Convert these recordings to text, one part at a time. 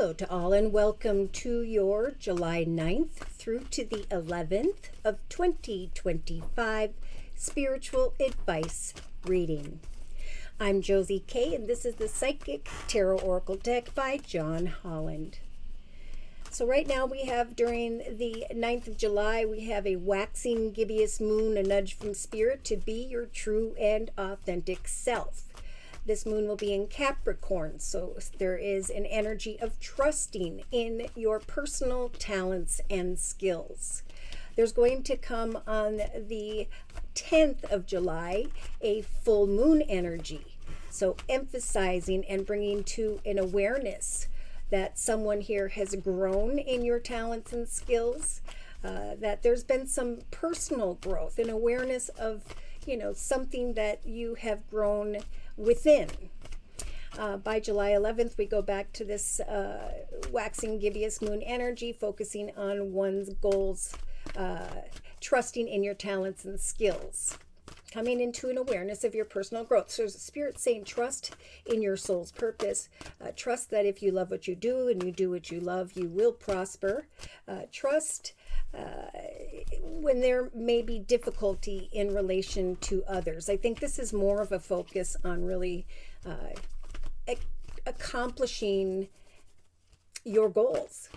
Hello to all and welcome to your July 9th through to the 11th of 2025 Spiritual Advice Reading. I'm Josie K and this is the Psychic Tarot Oracle deck by John Holland. So right now we have during the 9th of July, we have a waxing gibbous moon, a nudge from spirit to be your true and authentic self. This moon will be in Capricorn, so there is an energy of trusting in your personal talents and skills. There's going to come on the 10th of July a full moon energy, so emphasizing and bringing to an awareness that someone here has grown in your talents and skills, that there's been some personal growth and awareness of, something that you have grown within. By July 11th, we go back to this waxing gibbous moon energy, focusing on one's goals, trusting in your talents and skills, coming into an awareness of your personal growth. So there's a spirit saying trust in your soul's purpose. Trust that if you love what you do and you do what you love, you will prosper. Trust when there may be difficulty in relation to others. I think this is more of a focus on really accomplishing your goals.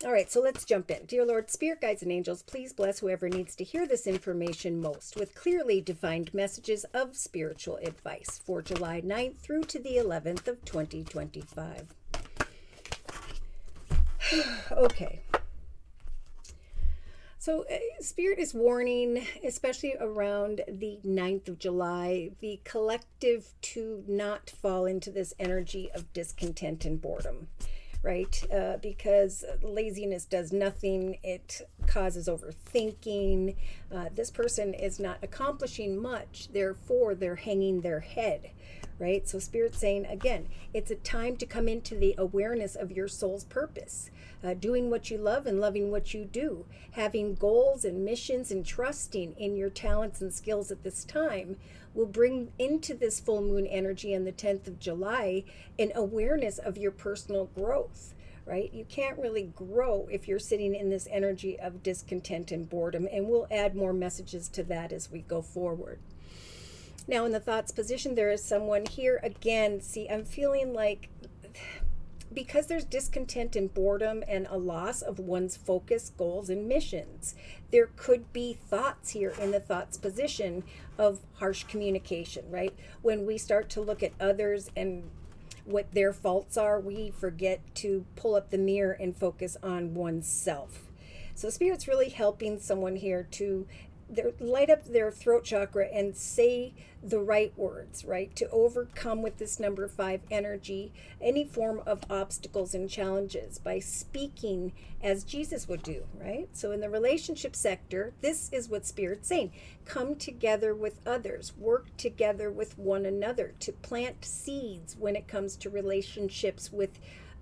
All right, so let's jump in. Dear Lord, Spirit Guides and Angels, please bless whoever needs to hear this information most with clearly defined messages of spiritual advice for July 9th through to the 11th of 2025. Okay. So Spirit is warning, especially around the 9th of July, the collective to not fall into this energy of discontent and boredom, right? Because laziness does nothing. It causes overthinking. This person is not accomplishing much. Therefore, they're hanging their head, right? So Spirit's saying, again, it's a time to come into the awareness of your soul's purpose. Doing what you love and loving what you do, having goals and missions and trusting in your talents and skills at this time will bring into this full moon energy on the 10th of July an awareness of your personal growth, right? You can't really grow if you're sitting in this energy of discontent and boredom, and we'll add more messages to that as we go forward. Now in the thoughts position, there is someone here again. See, I'm feeling like because there's discontent and boredom and a loss of one's focus, goals, and missions, there could be thoughts here in the thoughts position of harsh communication, right? When we start to look at others and what their faults are, we forget to pull up the mirror and focus on oneself. So Spirit's really helping someone here to light up their throat chakra and say the right words, right? To overcome with this number 5 energy, any form of obstacles and challenges by speaking as Jesus would do, right? So in the relationship sector, this is what Spirit's saying. Come together with others, work together with one another to plant seeds when it comes to relationships with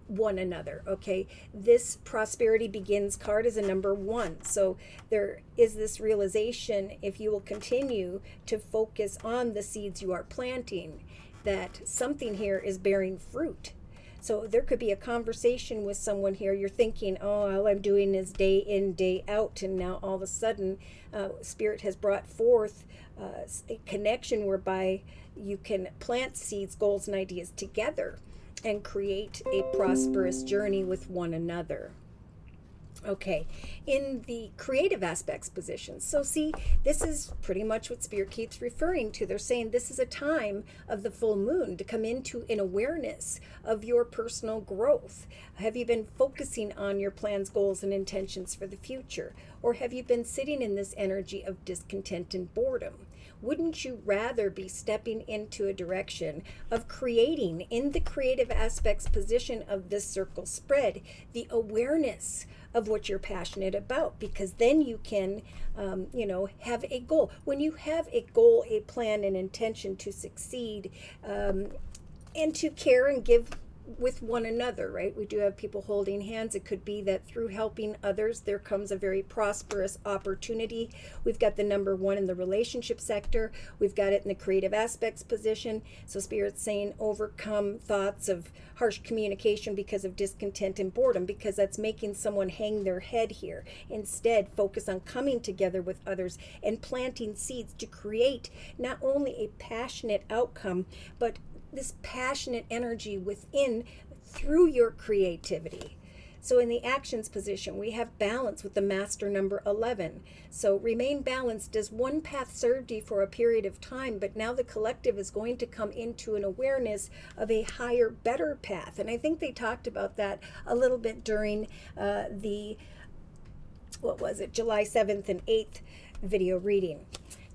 one another. Okay, this prosperity begins card is a number 1, so there is this realization, if you will continue to focus on the seeds you are planting, that something here is bearing fruit. So there could be a conversation with someone here. You're thinking, oh, all I'm doing is day in, day out, and now all of a sudden Spirit has brought forth a connection whereby you can plant seeds, goals, and ideas together and create a prosperous journey with one another. Okay, in the creative aspects position. So see, this is pretty much what Spirit keeps referring to. They're saying this is a time of the full moon to come into an awareness of your personal growth. Have you been focusing on your plans, goals, and intentions for the future? Or have you been sitting in this energy of discontent and boredom? Wouldn't you rather be stepping into a direction of creating, in the creative aspects position of this circle spread, the awareness of what you're passionate about? Because then you can, have a goal. When you have a goal, a plan, an intention to succeed, and to care and give with one another, right? We do have people holding hands. It could be that through helping others, there comes a very prosperous opportunity. We've got the number 1 in the relationship sector. We've got it in the creative aspects position. So Spirit's saying overcome thoughts of harsh communication because of discontent and boredom, because that's making someone hang their head here. Instead, focus on coming together with others and planting seeds to create not only a passionate outcome, but this passionate energy within through your creativity. So in the actions position, we have balance with the master number 11. So remain balanced. Does one path served you for a period of time, but now the collective is going to come into an awareness of a higher, better path. And I think they talked about that a little bit during July 7th and 8th video reading.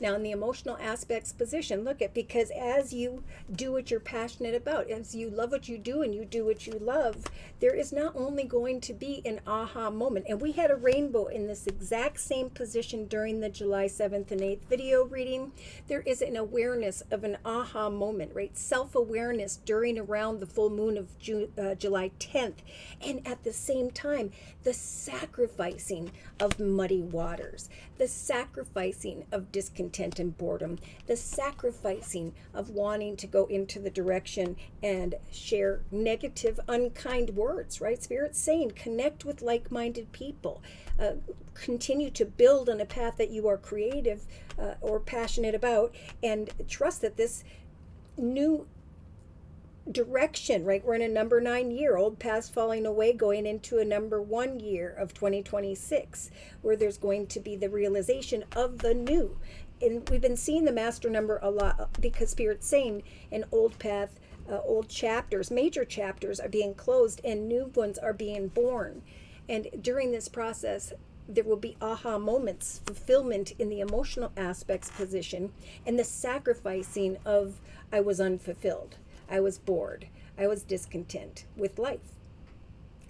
Now, in the emotional aspects position, look at, because as you do what you're passionate about, as you love what you do and you do what you love, there is not only going to be an aha moment. And we had a rainbow in this exact same position during the July 7th and 8th video reading. There is an awareness of an aha moment, right? Self-awareness during around the full moon of July 10th. And at the same time, the sacrificing of muddy waters, the sacrificing of discontent and boredom, the sacrificing of wanting to go into the direction and share negative, unkind words, right? Spirit's saying connect with like-minded people. Continue to build on a path that you are creative or passionate about, and trust that this new direction, right? We're in a number 9 year, old paths falling away, going into a number 1 year of 2026, where there's going to be the realization of the new. And we've been seeing the master number a lot because Spirit's saying an old path, old chapters, major chapters are being closed and new ones are being born. And during this process, there will be aha moments, fulfillment in the emotional aspects position, and the sacrificing of I was unfulfilled, I was bored, I was discontent with life.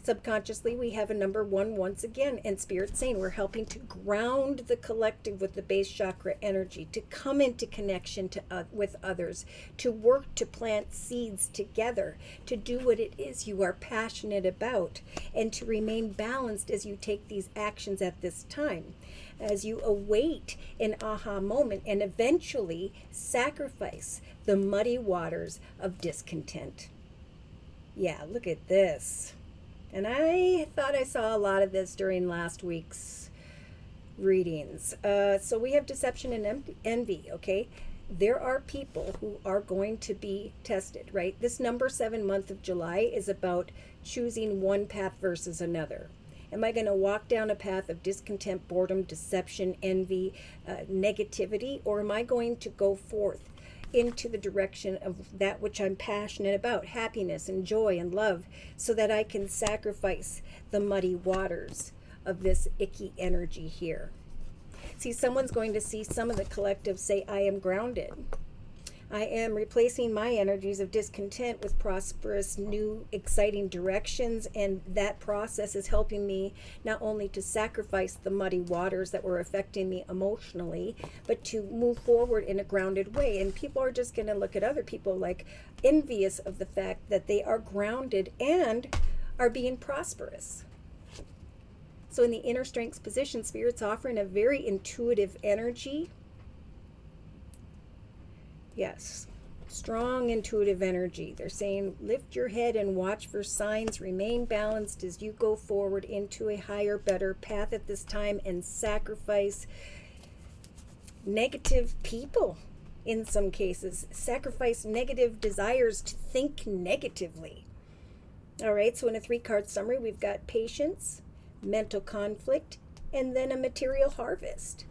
Subconsciously, we have a number 1 once again, and Spirit's saying we're helping to ground the collective with the base chakra energy, to come into connection with others, to work to plant seeds together, to do what it is you are passionate about, and to remain balanced as you take these actions at this time, as you await an aha moment and eventually sacrifice the muddy waters of discontent. Yeah, look at this. And I thought I saw a lot of this during last week's readings. So we have deception and envy, okay? There are people who are going to be tested, right? This number 7 month of July is about choosing one path versus another. Am I going to walk down a path of discontent, boredom, deception, envy, negativity, or am I going to go forth into the direction of that which I'm passionate about, happiness and joy and love, so that I can sacrifice the muddy waters of this icky energy here? See, someone's going to see some of the collective say, I am grounded. I am replacing my energies of discontent with prosperous, new, exciting directions, and that process is helping me not only to sacrifice the muddy waters that were affecting me emotionally, but to move forward in a grounded way. And people are just going to look at other people like envious of the fact that they are grounded and are being prosperous. So in the inner strengths position, Spirit's offering a very intuitive energy. Yes, strong intuitive energy. They're saying lift your head and watch for signs, remain balanced as you go forward into a higher, better path at this time, and sacrifice negative people in some cases. Sacrifice negative desires to think negatively. All right, so in a 3-card summary, we've got patience, mental conflict, and then a material harvest.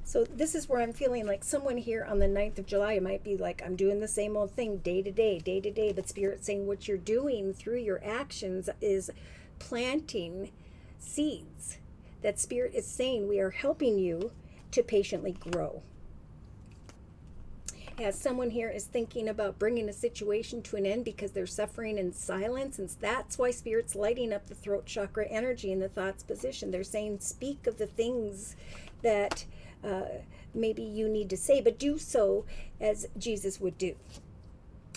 So this is where I'm feeling like someone here on the 9th of July might be like, I'm doing the same old thing day to day, but Spirit's saying what you're doing through your actions is planting seeds. That Spirit is saying we are helping you to patiently grow. As someone here is thinking about bringing a situation to an end because they're suffering in silence, and that's why Spirit's lighting up the throat chakra energy in the thoughts position. They're saying speak of the things that maybe you need to say, but do so as Jesus would do.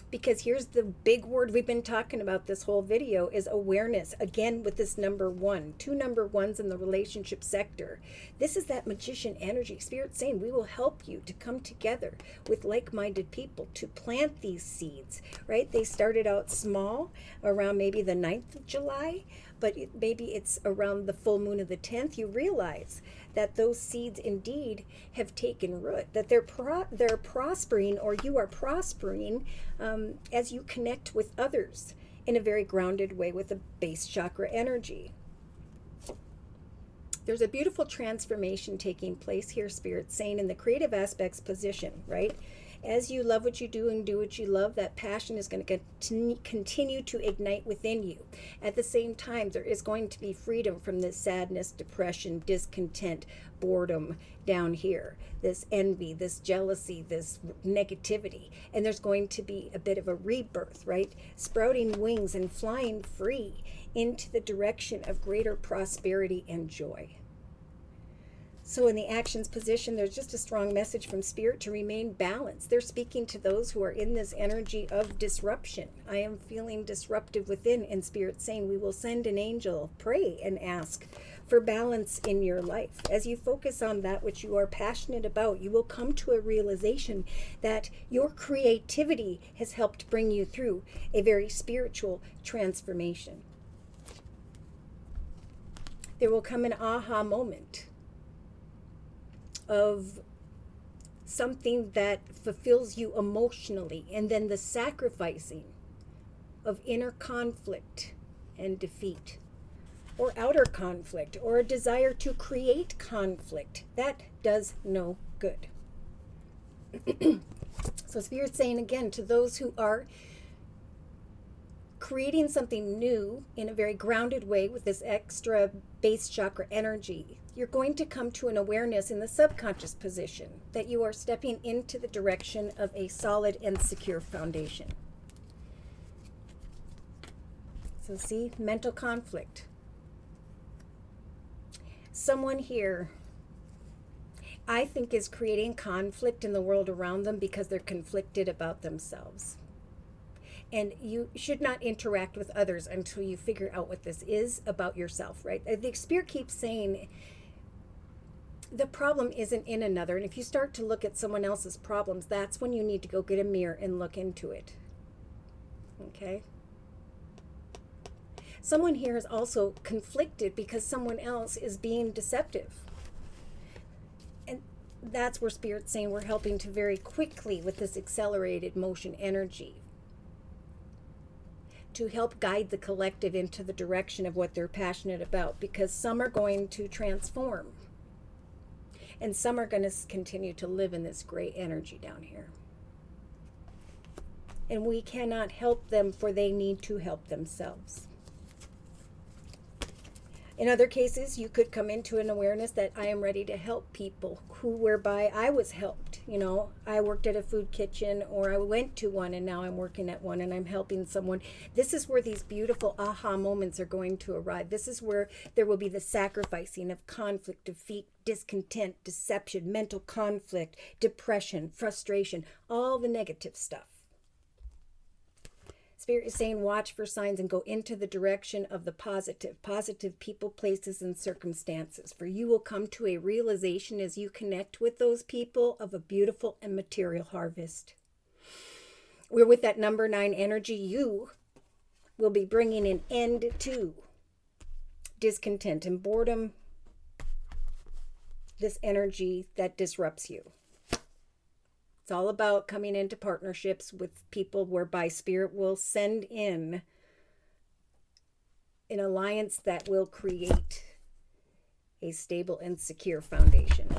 Because here's the big word we've been talking about this whole video is awareness. Again, with this number one, two number ones in the relationship sector. This is that magician energy. Spirit's saying we will help you to come together with like-minded people to plant these seeds, right? They started out small around maybe the 9th of July, but maybe it's around the full moon of the 10th. You realize that those seeds indeed have taken root, that they're prospering, or you are prospering as you connect with others in a very grounded way with a base chakra energy. There's a beautiful transformation taking place here, Spirit saying, in the creative aspects position, right? As you love what you do and do what you love, that passion is going to continue to ignite within you. At the same time, there is going to be freedom from this sadness, depression, discontent, boredom down here, this envy, this jealousy, this negativity. And there's going to be a bit of a rebirth, right? Sprouting wings and flying free into the direction of greater prosperity and joy. So in the actions position, there's just a strong message from Spirit to remain balanced. They're speaking to those who are in this energy of disruption. I am feeling disruptive within, and Spirit saying we will send an angel, pray and ask for balance in your life. As you focus on that which you are passionate about, you will come to a realization that your creativity has helped bring you through a very spiritual transformation. There will come an aha moment of something that fulfills you emotionally, and then the sacrificing of inner conflict and defeat, or outer conflict, or a desire to create conflict. That does no good. So Spirit's saying again to those who are creating something new in a very grounded way with this extra base chakra energy, you're going to come to an awareness in the subconscious position that you are stepping into the direction of a solid and secure foundation. So see, mental conflict. Someone here, I think, is creating conflict in the world around them because they're conflicted about themselves. And you should not interact with others until you figure out what this is about yourself, right? The Spirit keeps saying the problem isn't in another. And if you start to look at someone else's problems, that's when you need to go get a mirror and look into it. Okay? Someone here is also conflicted because someone else is being deceptive. And that's where Spirit's saying we're helping to very quickly with this accelerated motion energy to help guide the collective into the direction of what they're passionate about, because some are going to transform and some are going to continue to live in this gray energy down here. And we cannot help them, for they need to help themselves. In other cases, you could come into an awareness that I am ready to help people whereby I was helped. You know, I worked at a food kitchen, or I went to one and now I'm working at one and I'm helping someone. This is where these beautiful aha moments are going to arrive. This is where there will be the sacrificing of conflict, defeat, discontent, deception, mental conflict, depression, frustration, all the negative stuff. Spirit is saying watch for signs and go into the direction of the positive people, places, and circumstances. For you will come to a realization as you connect with those people of a beautiful and material harvest. Where with that number 9 energy, you will be bringing an end to discontent and boredom, this energy that disrupts you. It's all about coming into partnerships with people whereby Spirit will send in an alliance that will create a stable and secure foundation.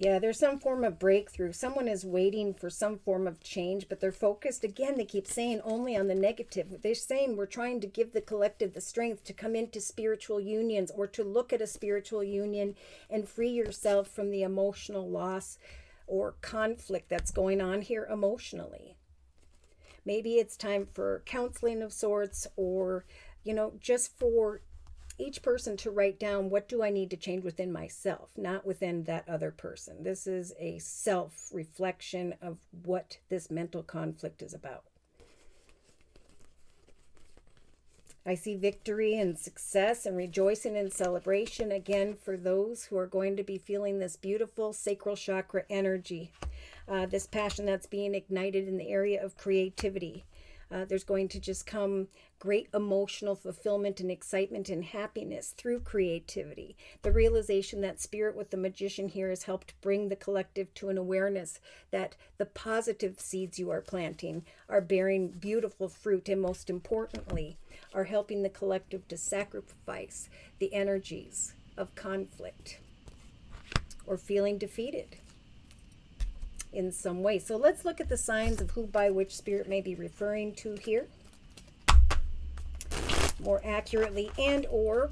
Yeah, there's some form of breakthrough. Someone is waiting for some form of change, but they're focused, again, they keep saying only on the negative. They're saying we're trying to give the collective the strength to come into spiritual unions, or to look at a spiritual union and free yourself from the emotional loss or conflict that's going on here emotionally. Maybe it's time for counseling of sorts, or, you know, just for each person to write down, what do I need to change within myself, not within that other person. This is a self-reflection of what this mental conflict is about. I see victory and success and rejoicing and celebration again for those who are going to be feeling this beautiful sacral chakra energy, this passion that's being ignited in the area of creativity. There's going to just come great emotional fulfillment and excitement and happiness through creativity. The realization that Spirit with the Magician here has helped bring the collective to an awareness that the positive seeds you are planting are bearing beautiful fruit, and most importantly, are helping the collective to sacrifice the energies of conflict or feeling defeated in some way. So let's look at the signs of who by which Spirit may be referring to here more accurately, and or,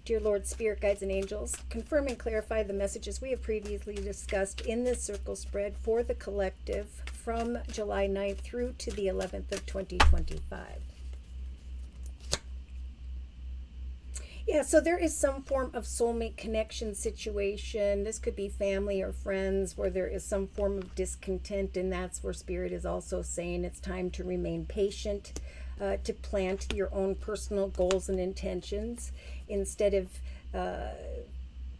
dear Lord, Spirit, guides, and angels, confirm and clarify the messages we have previously discussed in this circle spread for the collective from July 9th through to the 11th of 2025. Yeah, so there is some form of soulmate connection situation. This could be family or friends where there is some form of discontent, and that's where Spirit is also saying it's time to remain patient, to plant your own personal goals and intentions instead of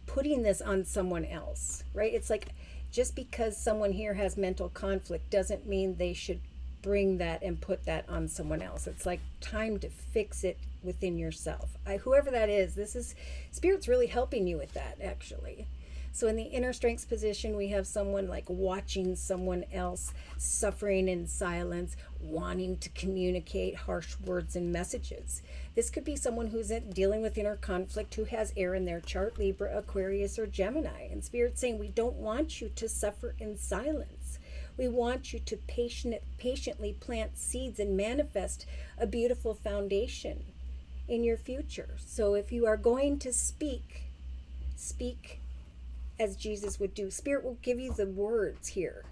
putting this on someone else, right? It's like, just because someone here has mental conflict doesn't mean they should bring that and put that on someone else. It's like time to fix it within yourself. Whoever that is, this is Spirit's really helping you with that, actually. So in the inner strengths position, we have someone like watching someone else suffering in silence, wanting to communicate harsh words and messages. This could be someone who's dealing with inner conflict, who has air in their chart, Libra, Aquarius, or Gemini. And Spirit's saying, we don't want you to suffer in silence. We want you to patiently plant seeds and manifest a beautiful foundation in your future. So if you are going to speak as Jesus would do. Spirit will give you the words here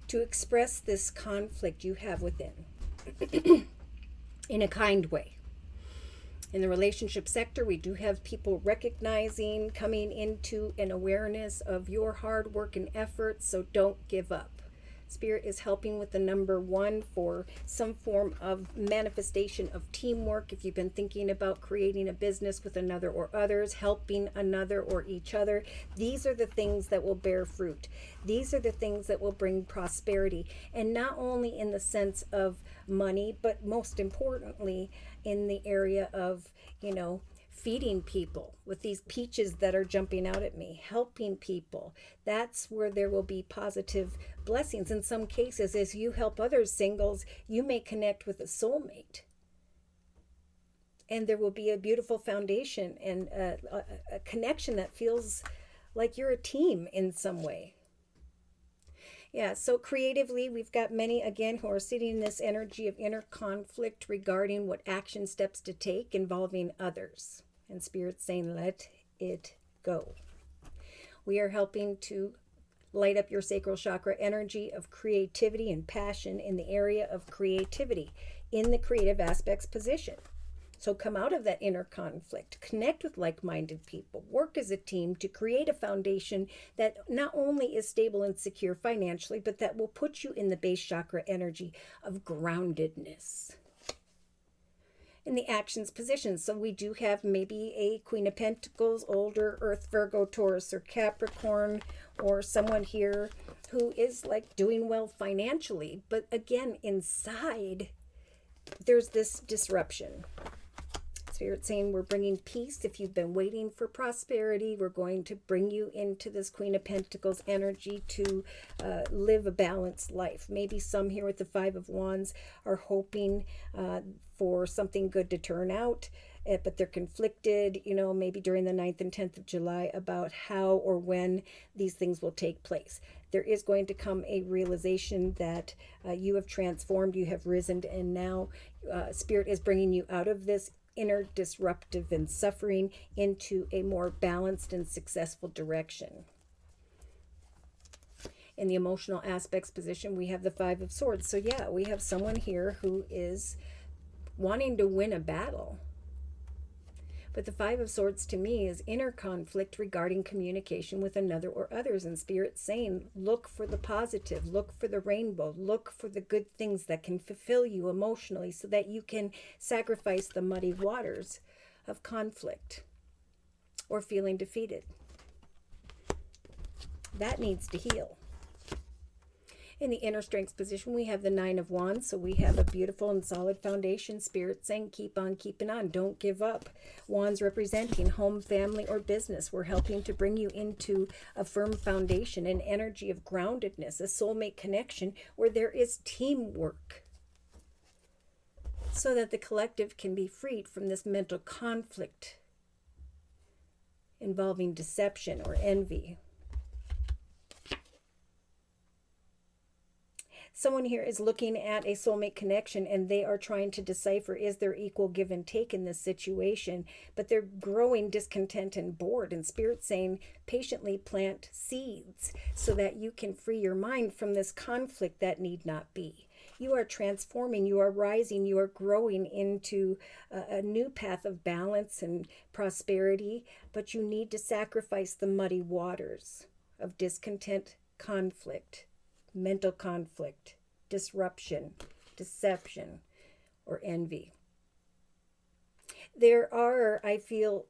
to express this conflict you have within in a kind way. In the relationship sector, we do have people recognizing, coming into an awareness of your hard work and effort, so don't give up. Spirit is helping with the number 1 for some form of manifestation of teamwork. If you've been thinking about creating a business with another or others, helping another or each other, these are the things that will bear fruit. These are the things that will bring prosperity. And not only in the sense of money, but most importantly in the area of, feeding people with these peaches that are jumping out at me, helping people. That's where there will be positive blessings. In some cases, as you help others singles, you may connect with a soulmate. And there will be a beautiful foundation and a connection that feels like you're a team in some way. Yeah, so creatively, we've got many, again, who are sitting in this energy of inner conflict regarding what action steps to take involving others. And Spirit's saying, let it go. We are helping to light up your sacral chakra energy of creativity and passion in the area of creativity, in the creative aspects position. So come out of that inner conflict, connect with like-minded people, work as a team to create a foundation that not only is stable and secure financially, but that will put you in the base chakra energy of groundedness. In the actions position, so we do have maybe a Queen of Pentacles, older Earth, Virgo, Taurus, or Capricorn, or someone here who is like doing well financially, but again, inside, there's this disruption. Spirit saying we're bringing peace. If you've been waiting for prosperity, we're going to bring you into this Queen of Pentacles energy to live a balanced life. Maybe some here with the 5 of Wands are hoping for something good to turn out, but they're conflicted, maybe during the 9th and 10th of July about how or when these things will take place. There is going to come a realization that you have transformed, you have risen, and now Spirit is bringing you out of this inner disruptive and suffering into a more balanced and successful direction. In the emotional aspects position, we have the 5 of Swords. So yeah, we have someone here who is wanting to win a battle, But the Five of Swords to me is inner conflict regarding communication with another or others. And Spirit saying, look for the positive, look for the rainbow, look for the good things that can fulfill you emotionally so that you can sacrifice the muddy waters of conflict or feeling defeated. That needs to heal. In the inner strength position, we have the Nine of Wands. So we have a beautiful and solid foundation. Spirit saying, keep on keeping on. Don't give up. Wands representing home, family, or business. We're helping to bring you into a firm foundation, an energy of groundedness, a soulmate connection where there is teamwork, so that the collective can be freed from this mental conflict involving deception or envy. Someone here is looking at a soulmate connection and they are trying to decipher, is there equal give and take in this situation? But they're growing discontent and bored. And Spirit saying, patiently plant seeds so that you can free your mind from this conflict that need not be. You are transforming, you are rising, you are growing into a new path of balance and prosperity, but you need to sacrifice the muddy waters of discontent, conflict, mental conflict, disruption, deception, or envy. There are, I feel,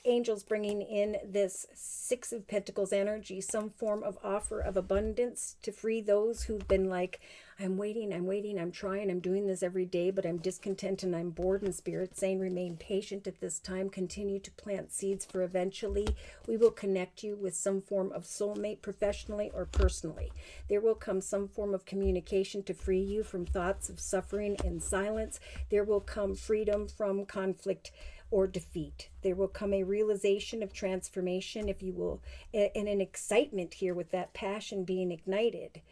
angels bringing in this Six of Pentacles energy, some form of offer of abundance to free those who've been like, I'm waiting, I'm trying, I'm doing this every day, but I'm discontent and I'm bored. And Spirit saying, remain patient at this time, continue to plant seeds, for eventually we will connect you with some form of soulmate, professionally or personally. There will come some form of communication to free you from thoughts of suffering and silence. There will come freedom from conflict or defeat. There will come a realization of transformation, if you will, and an excitement here with that passion being ignited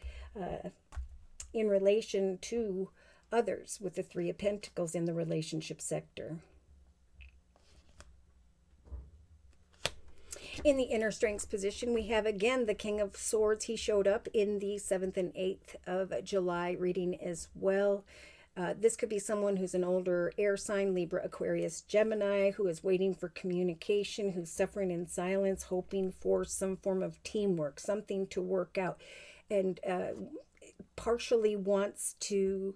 in relation to others, with the Three of Pentacles in the relationship sector. In the inner strengths position, we have again the King of Swords. He showed up in the 7th and 8th of July reading as well. This could be someone who's an older air sign, Libra, Aquarius, Gemini, who is waiting for communication, who's suffering in silence, hoping for some form of teamwork, something to work out, and partially wants to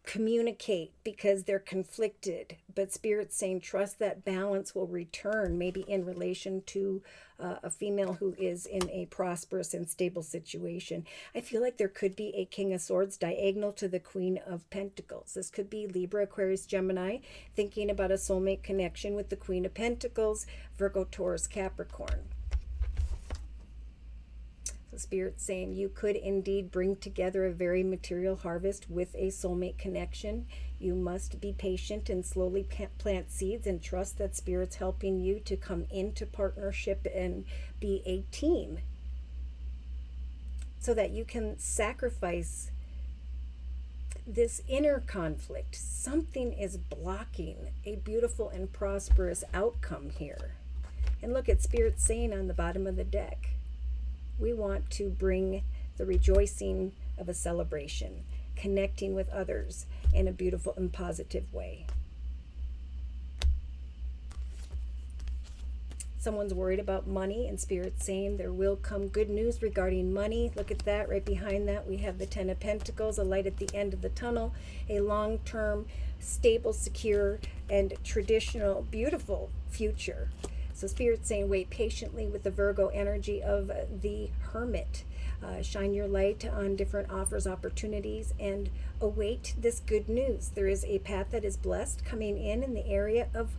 communicate because they're conflicted, but Spirit's saying trust that balance will return, maybe in relation to a female who is in a prosperous and stable situation. I feel like there could be a King of Swords diagonal to the Queen of Pentacles. This could be Libra, Aquarius, Gemini, thinking about a soulmate connection with the Queen of Pentacles, Virgo, Taurus, Capricorn. So Spirit's saying you could indeed bring together a very material harvest with a soulmate connection. You must be patient and slowly plant seeds and trust that Spirit's helping you to come into partnership and be a team so that you can sacrifice this inner conflict. Something is blocking a beautiful and prosperous outcome here. And look at Spirit saying on the bottom of the deck, we want to bring the rejoicing of a celebration, connecting with others in a beautiful and positive way. Someone's worried about money, and Spirit's saying there will come good news regarding money. Look at that. Right behind that, we have the Ten of Pentacles, a light at the end of the tunnel, a long-term, stable, secure, and traditional, beautiful future. So Spirit's saying wait patiently with the Virgo energy of the Hermit. Shine your light on different offers, opportunities, and await this good news. There is a path that is blessed coming in the area of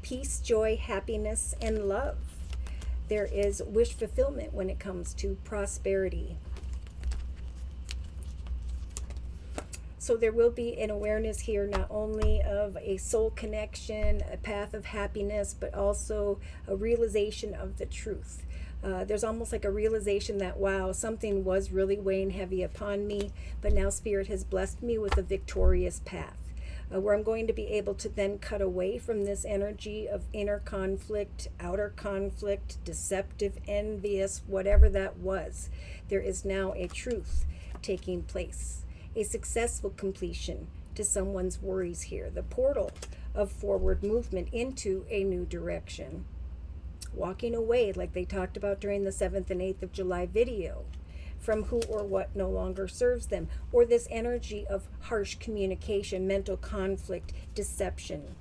peace, joy, happiness, and love. There is wish fulfillment when it comes to prosperity. So there will be an awareness here not only of a soul connection, a path of happiness, but also a realization of the truth. There's almost like a realization that, wow, something was really weighing heavy upon me, but now Spirit has blessed me with a victorious path. Where I'm going to be able to then cut away from this energy of inner conflict, outer conflict, deceptive, envious, whatever that was. There is now a truth taking place, a successful completion to someone's worries here. The portal of forward movement into a new direction. Walking away, like they talked about during the 7th and 8th of July video, from who or what no longer serves them, or this energy of harsh communication, mental conflict, deception.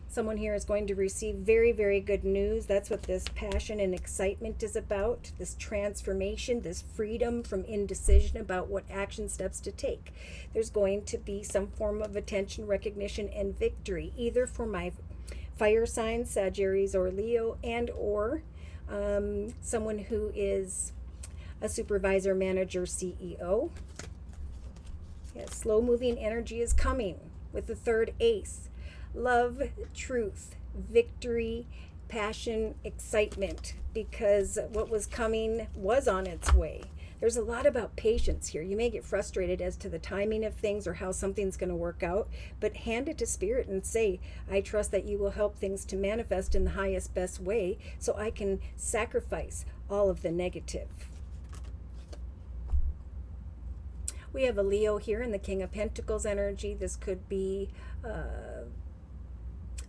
Someone here is going to receive very, very good news. That's what this passion and excitement is about, this transformation, this freedom from indecision about what action steps to take. There's going to be some form of attention, recognition, and victory, either for my fire signs, Sagittarius or Leo, and or someone who is a supervisor, manager, CEO. Yes, slow-moving energy is coming with the third ace. Love, truth, victory, passion, excitement, because what was coming was on its way. There's a lot about patience here. You may get frustrated as to the timing of things or how something's going to work out, but hand it to Spirit and say, I trust that you will help things to manifest in the highest, best way so I can sacrifice all of the negative. We have a Leo here in the King of Pentacles energy. This could be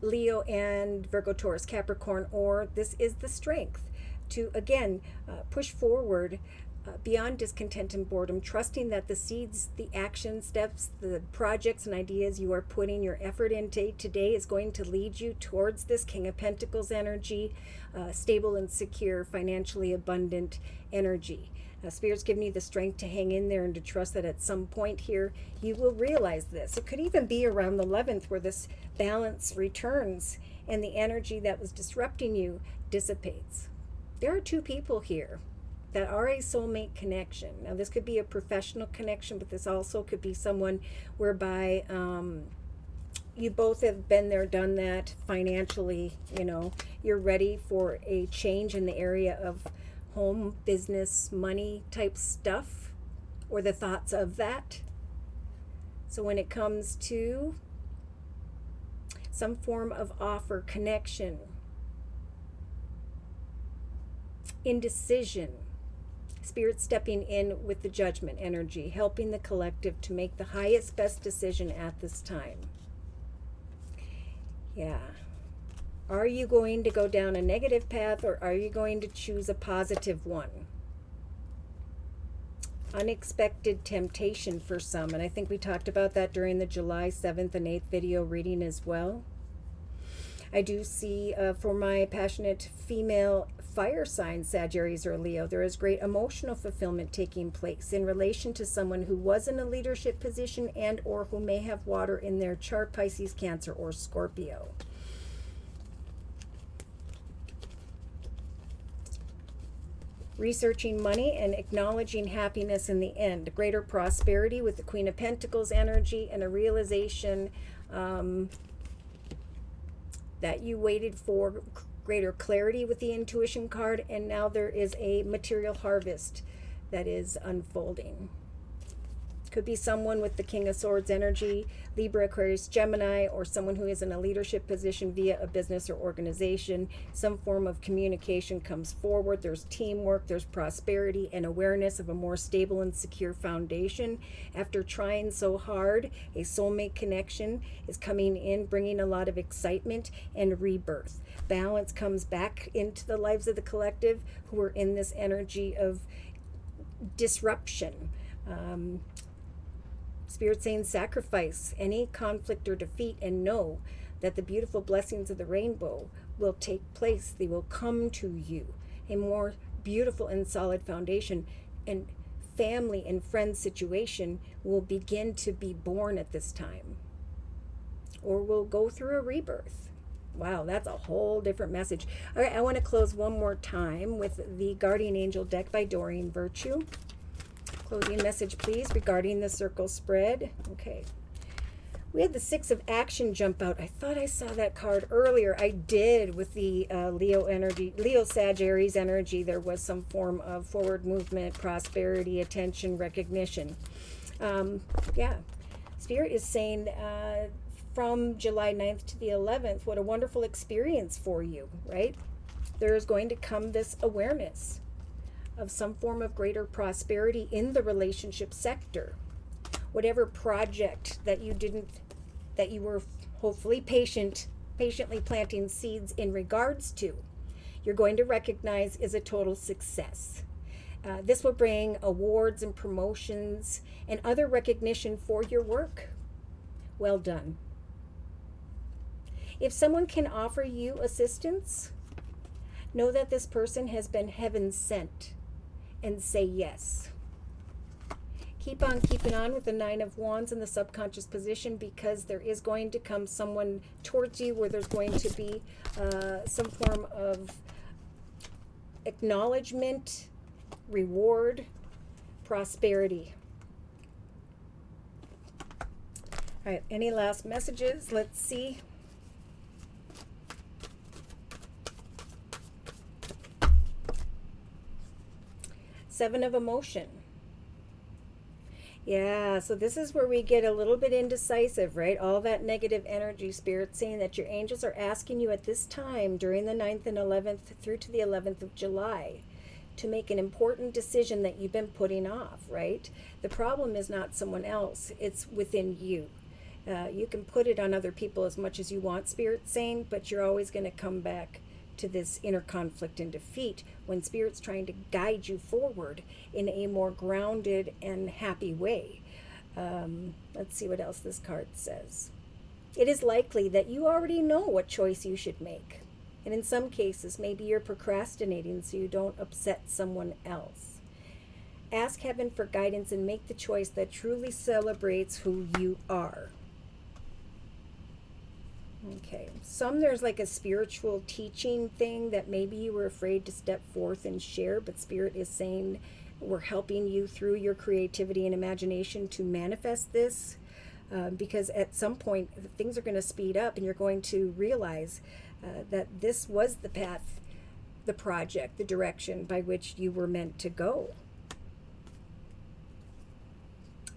Leo and Virgo, Taurus, Capricorn, or this is the strength to, again, push forward beyond discontent and boredom, trusting that the seeds, the action steps, the projects and ideas you are putting your effort into today is going to lead you towards this King of Pentacles energy, stable and secure, financially abundant energy. Spirit's giving you the strength to hang in there and to trust that at some point here you will realize this. It could even be around the 11th where this balance returns and the energy that was disrupting you dissipates. There are two people here that are a soulmate connection. Now this could be a professional connection, but this also could be someone whereby you both have been there, done that financially. You know, you're ready for a change in the area of home, business, money type stuff, or the thoughts of that. So when it comes to some form of offer, connection, indecision, Spirit stepping in with the judgment energy, helping the collective to make the highest, best decision at this time. Yeah. Are you going to go down a negative path, or are you going to choose a positive one? Unexpected temptation for some, and I think we talked about that during the July 7th and 8th video reading as well. I do see for my passionate female fire sign, Sagittarius or Leo, there is great emotional fulfillment taking place in relation to someone who was in a leadership position and or who may have water in their chart, Pisces, Cancer, or Scorpio. Researching money and acknowledging happiness in the end. Greater prosperity with the Queen of Pentacles energy, and a realization that you waited for greater clarity with the intuition card, and now there is a material harvest that is unfolding. Could be someone with the King of Swords energy, Libra, Aquarius, Gemini, or someone who is in a leadership position via a business or organization. Some form of communication comes forward. There's teamwork, there's prosperity, and awareness of a more stable and secure foundation. After trying so hard, a soulmate connection is coming in, bringing a lot of excitement and rebirth. Balance comes back into the lives of the collective who are in this energy of disruption. Spirit saying sacrifice any conflict or defeat and know that the beautiful blessings of the rainbow will take place. They will come to you. A more beautiful and solid foundation and family and friend situation will begin to be born at this time, or will go through a rebirth. Wow, that's a whole different message. All right, I want to close one more time with the Guardian Angel deck by Doreen Virtue. Closing message, please, regarding the circle spread. Okay. We had the Six of Action jump out. I thought I saw that card earlier. I did with the Leo energy, Leo Sagittarius energy. There was some form of forward movement, prosperity, attention, recognition. Yeah. Spirit is saying from July 9th to the 11th, what a wonderful experience for you, right? There is going to come this awareness of some form of greater prosperity in the relationship sector, whatever project that you were hopefully patiently planting seeds in regards to, you're going to recognize is a total success. This will bring awards and promotions and other recognition for your work. Well done. If someone can offer you assistance, know that this person has been heaven sent, and say yes. Keep on keeping on with the Nine of Wands in the subconscious position, because there is going to come someone towards you where there's going to be some form of acknowledgement, reward, prosperity. All right, any last messages? Let's see. Seven of Emotion. Yeah, so this is where we get a little bit indecisive, right? All that negative energy, Spirit saying that your angels are asking you at this time during the 9th and 11th through to the 11th of July to make an important decision that you've been putting off, right? The problem is not someone else, it's within you. You can put it on other people as much as you want, Spirit saying, but you're always going to come back to this inner conflict and defeat when Spirit's trying to guide you forward in a more grounded and happy way. Let's see what else this card says. It is likely that you already know what choice you should make. And in some cases, maybe you're procrastinating so you don't upset someone else. Ask heaven for guidance and make the choice that truly celebrates who you are. Okay, there's like a spiritual teaching thing that maybe you were afraid to step forth and share, but Spirit is saying we're helping you through your creativity and imagination to manifest this, because at some point things are going to speed up and you're going to realize that this was the path, the project, the direction by which you were meant to go.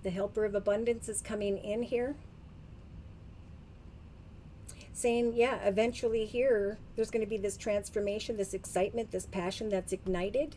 The Helper of Abundance is coming in here, saying, yeah, eventually here, there's going to be this transformation, this excitement, this passion that's ignited.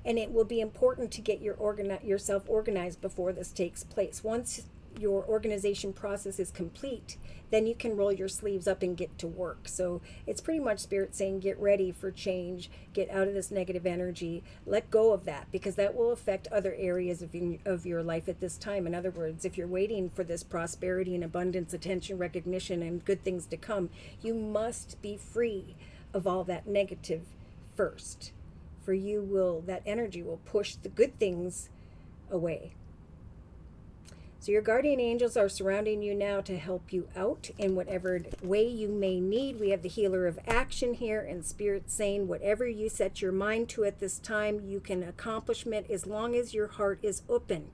And it will be important to get yourself organized before this takes place. Once your organization process is complete, then you can roll your sleeves up and get to work. So it's pretty much Spirit saying, get ready for change, get out of this negative energy, let go of that, because that will affect other areas of your life at this time. In other words, if you're waiting for this prosperity and abundance, attention, recognition, and good things to come, you must be free of all that negative first. For you that energy will push the good things away. So your guardian angels are surrounding you now to help you out in whatever way you may need. We have the Healer of Action here, and Spirit saying whatever you set your mind to at this time, you can accomplish it as long as your heart is open.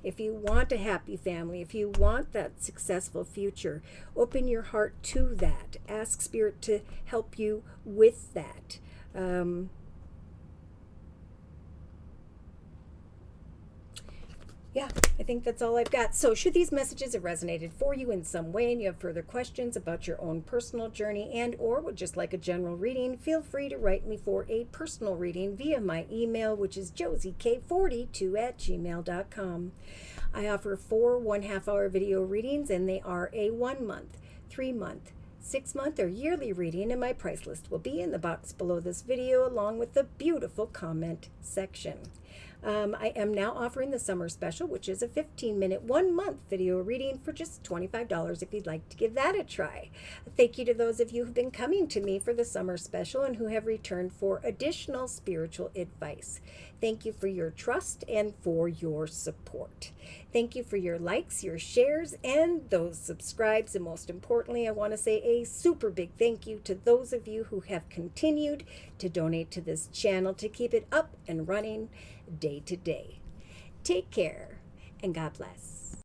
If you want a happy family, if you want that successful future, open your heart to that. Ask Spirit to help you with that. Yeah, I think that's all I've got. So should these messages have resonated for you in some way and you have further questions about your own personal journey and or would just like a general reading, feel free to write me for a personal reading via my email, which is JosieK42@gmail.com. I offer 4 1/2-hour video readings, and they are a 1 month, 3 month, 6 month, or yearly reading, and my price list will be in the box below this video along with the beautiful comment section. I am now offering the summer special, which is a 15-minute, 1-month video reading for just $25 if you'd like to give that a try. Thank you to those of you who've been coming to me for the summer special and who have returned for additional spiritual advice. Thank you for your trust and for your support. Thank you for your likes, your shares, and those subscribes. And most importantly, I want to say a super big thank you to those of you who have continued to donate to this channel to keep it up and running day to day. Take care and God bless.